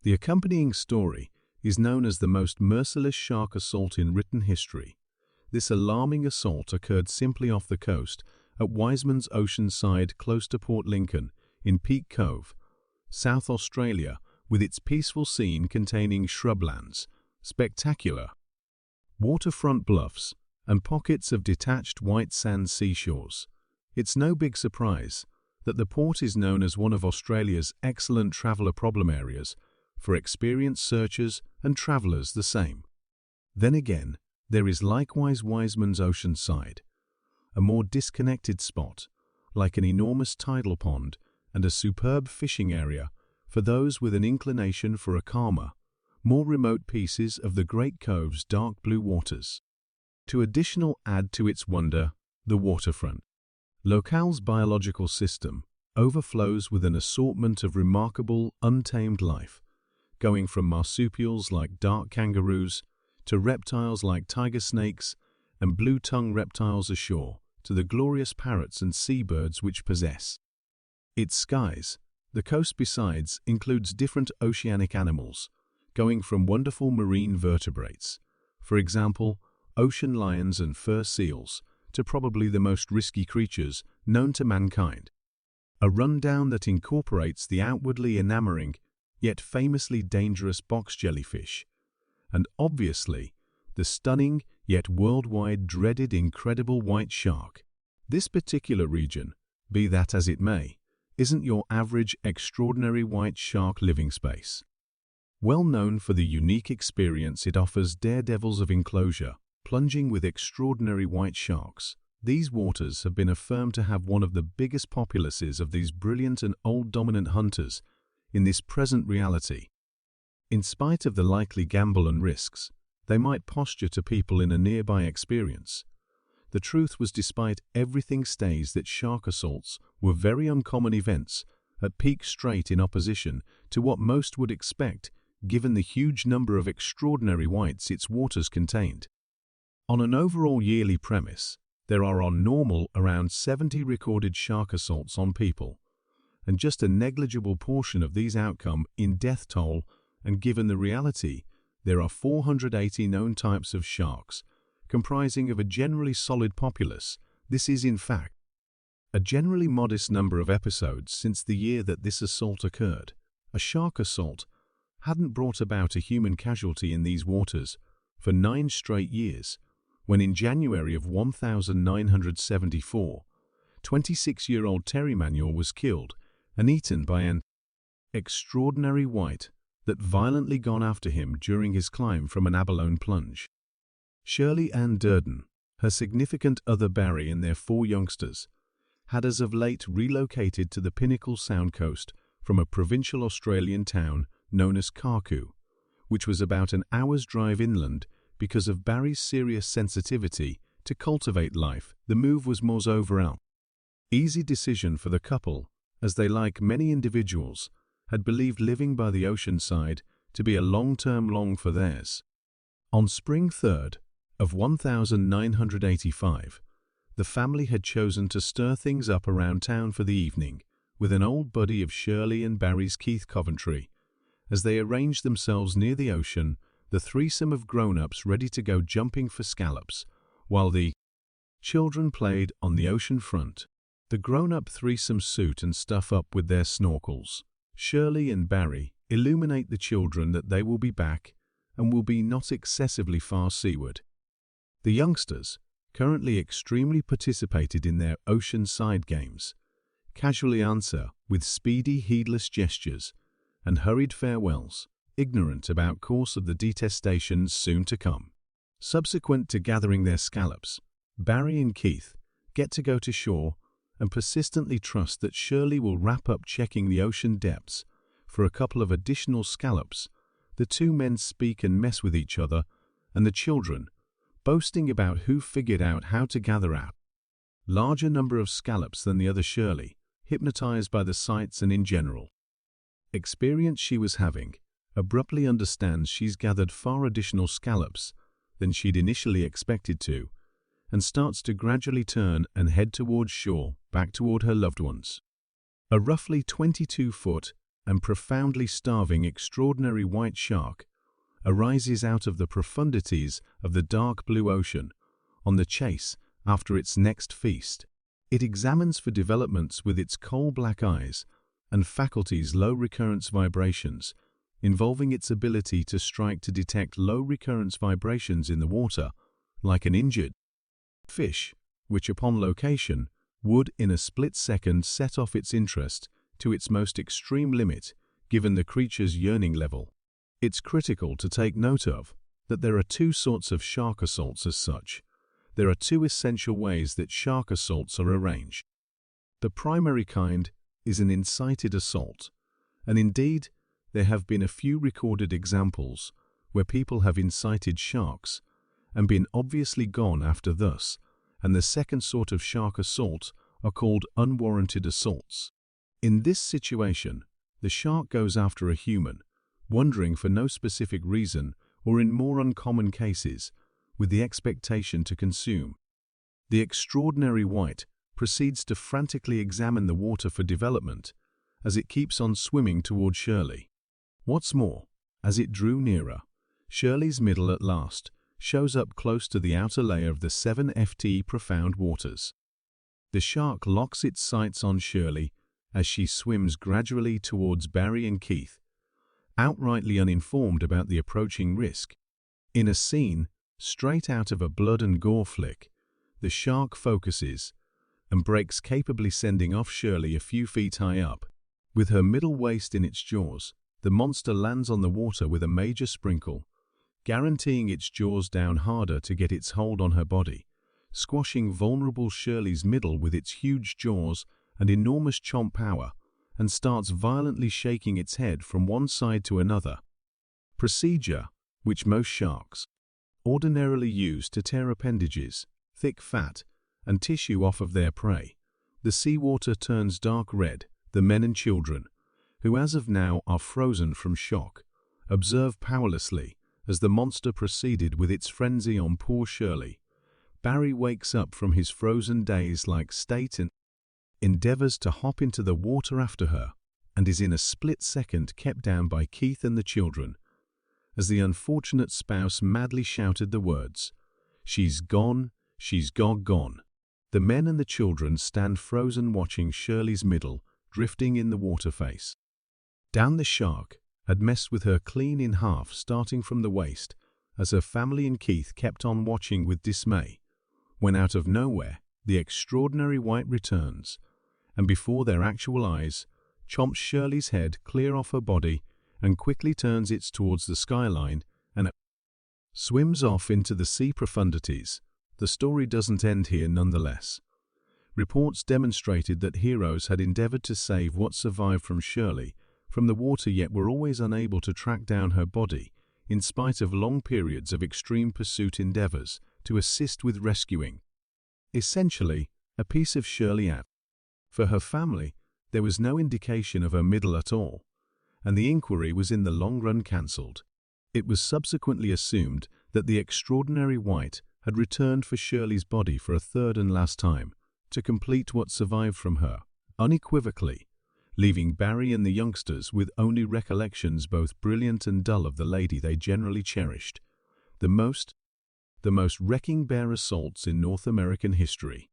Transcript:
The accompanying story is known as the most merciless shark assault in written history. This alarming assault occurred simply off the coast at Wiseman's Oceanside close to Port Lincoln in Peak Cove, South Australia, with its peaceful scene containing shrublands, spectacular waterfront bluffs, and pockets of detached white sand seashores. It's no big surprise that the port is known as one of Australia's excellent traveller problem areas for experienced searchers and travellers the same. Then again, there is likewise Wiseman's Oceanside, a more disconnected spot, like an enormous tidal pond and a superb fishing area for those with an inclination for a calmer, more remote pieces of the Great Cove's dark blue waters. To additional add to its wonder, the waterfront locale's biological system overflows with an assortment of remarkable, untamed life, going from marsupials like dark kangaroos to reptiles like tiger snakes and blue-tongued reptiles ashore to the glorious parrots and seabirds which possess its skies. The coast besides includes different oceanic animals, going from wonderful marine vertebrates, for example, ocean lions and fur seals, to probably the most risky creatures known to mankind. A rundown that incorporates the outwardly enamoring, yet famously dangerous box jellyfish, and obviously, the stunning, yet worldwide dreaded incredible white shark. This particular region, be that as it may, isn't your average extraordinary white shark living space. Well known for the unique experience it offers daredevils of enclosure, plunging with extraordinary white sharks, these waters have been affirmed to have one of the biggest populaces of these brilliant and old dominant hunters in this present reality. In spite of the likely gamble and risks they might posture to people in a nearby experience, the truth was despite everything stays that shark assaults were very uncommon events at Peak Strait in opposition to what most would expect given the huge number of extraordinary whites its waters contained. On an overall yearly premise, there are on normal around 70 recorded shark assaults on people, and just a negligible portion of these outcome in death toll, and given the reality, there are 480 known types of sharks, comprising of a generally solid populace. This is in fact a generally modest number of episodes since the year that this assault occurred. A shark assault hadn't brought about a human casualty in these waters for 9 straight years, when in January of 1974, 26-year-old Terry Manuel was killed and eaten by an extraordinary white that violently gone after him during his climb from an abalone plunge. Shirley and Durdin, her significant other Barry and their 4 youngsters, had as of late relocated to the Pinnacle Sound coast from a provincial Australian town known as Karku, which was about an hour's drive inland. Because of Barry's serious sensitivity to cultivate life, the move was more overall easy decision for the couple, as they, like many individuals, had believed living by the ocean side to be a long-term long for theirs. On spring 3rd of 1985, the family had chosen to stir things up around town for the evening with an old buddy of Shirley and Barry's, Keith Coventry. As they arranged themselves near the ocean, the threesome of grown-ups ready to go jumping for scallops, while the children played on the ocean front. The grown-up threesome suit and stuff up with their snorkels. Shirley and Barry illuminate the children that they will be back and will be not excessively far seaward. The youngsters, currently extremely participated in their ocean side games, casually answer with speedy, heedless gestures and hurried farewells, ignorant about course of the detestations soon to come. Subsequent to gathering their scallops, Barry and Keith get to go to shore and persistently trust that Shirley will wrap up checking the ocean depths for a couple of additional scallops. The 2 men speak and mess with each other, and the children, boasting about who figured out how to gather out larger number of scallops than the other Shirley, hypnotized by the sights and in general experience she was having, abruptly understands she's gathered far additional scallops than she'd initially expected to, and starts to gradually turn and head towards shore, back toward her loved ones. A roughly 22-foot, and profoundly starving extraordinary white shark arises out of the profundities of the dark blue ocean on the chase after its next feast. It examines for developments with its coal-black eyes and faculties low-recurrence vibrations, involving its ability to strike to detect low-recurrence vibrations in the water, like an injured fish, which upon location would in a split second set off its interest to its most extreme limit, given the creature's yearning level. It's critical to take note of that there are two sorts of shark assaults as such. There are two essential ways that shark assaults are arranged. The primary kind is an incited assault, and indeed, there have been a few recorded examples where people have incited sharks and been obviously gone after thus, and the second sort of shark assault are called unwarranted assaults. In this situation, the shark goes after a human, wandering for no specific reason or in more uncommon cases, with the expectation to consume. The extraordinary white proceeds to frantically examine the water for development as it keeps on swimming toward Shirley. What's more, as it drew nearer, Shirley's middle at last shows up close to the outer layer of the 7ft profound waters. The shark locks its sights on Shirley as she swims gradually towards Barry and Keith, outrightly uninformed about the approaching risk. In a scene straight out of a blood and gore flick, the shark focuses and breaks, capably sending off Shirley a few feet high up. With her middle waist in its jaws, the monster lands on the water with a major sprinkle, guaranteeing its jaws down harder to get its hold on her body, squashing vulnerable Shirley's middle with its huge jaws and enormous chomp power, and starts violently shaking its head from one side to another. Procedure which most sharks ordinarily use to tear appendages, thick fat, and tissue off of their prey. The seawater turns dark red. The men and children, who as of now are frozen from shock, observe powerlessly as the monster proceeded with its frenzy on poor Shirley. Barry wakes up from his frozen daze-like state and endeavors to hop into the water after her, and is in a split second kept down by Keith and the children, as the unfortunate spouse madly shouted the words, "She's gone, she's gone." The men and the children stand frozen watching Shirley's middle drifting in the water face. Down the shark had messed with her clean in half, starting from the waist, as her family and Keith kept on watching with dismay, when out of nowhere the extraordinary white returns, and before their actual eyes, chomps Shirley's head clear off her body and quickly turns it towards the skyline and swims off into the sea profundities. The story doesn't end here nonetheless. Reports demonstrated that heroes had endeavored to save what survived from Shirley from the water, yet were always unable to track down her body, in spite of long periods of extreme pursuit endeavors to assist with rescuing. Essentially, a piece of Shirley out. For her family, there was no indication of her middle at all, and the inquiry was in the long run cancelled. It was subsequently assumed that the extraordinary white had returned for Shirley's body for a third and last time, to complete what survived from her, unequivocally, leaving Barry and the youngsters with only recollections both brilliant and dull of the lady they generally cherished. The most wrecking bear assaults in North American history.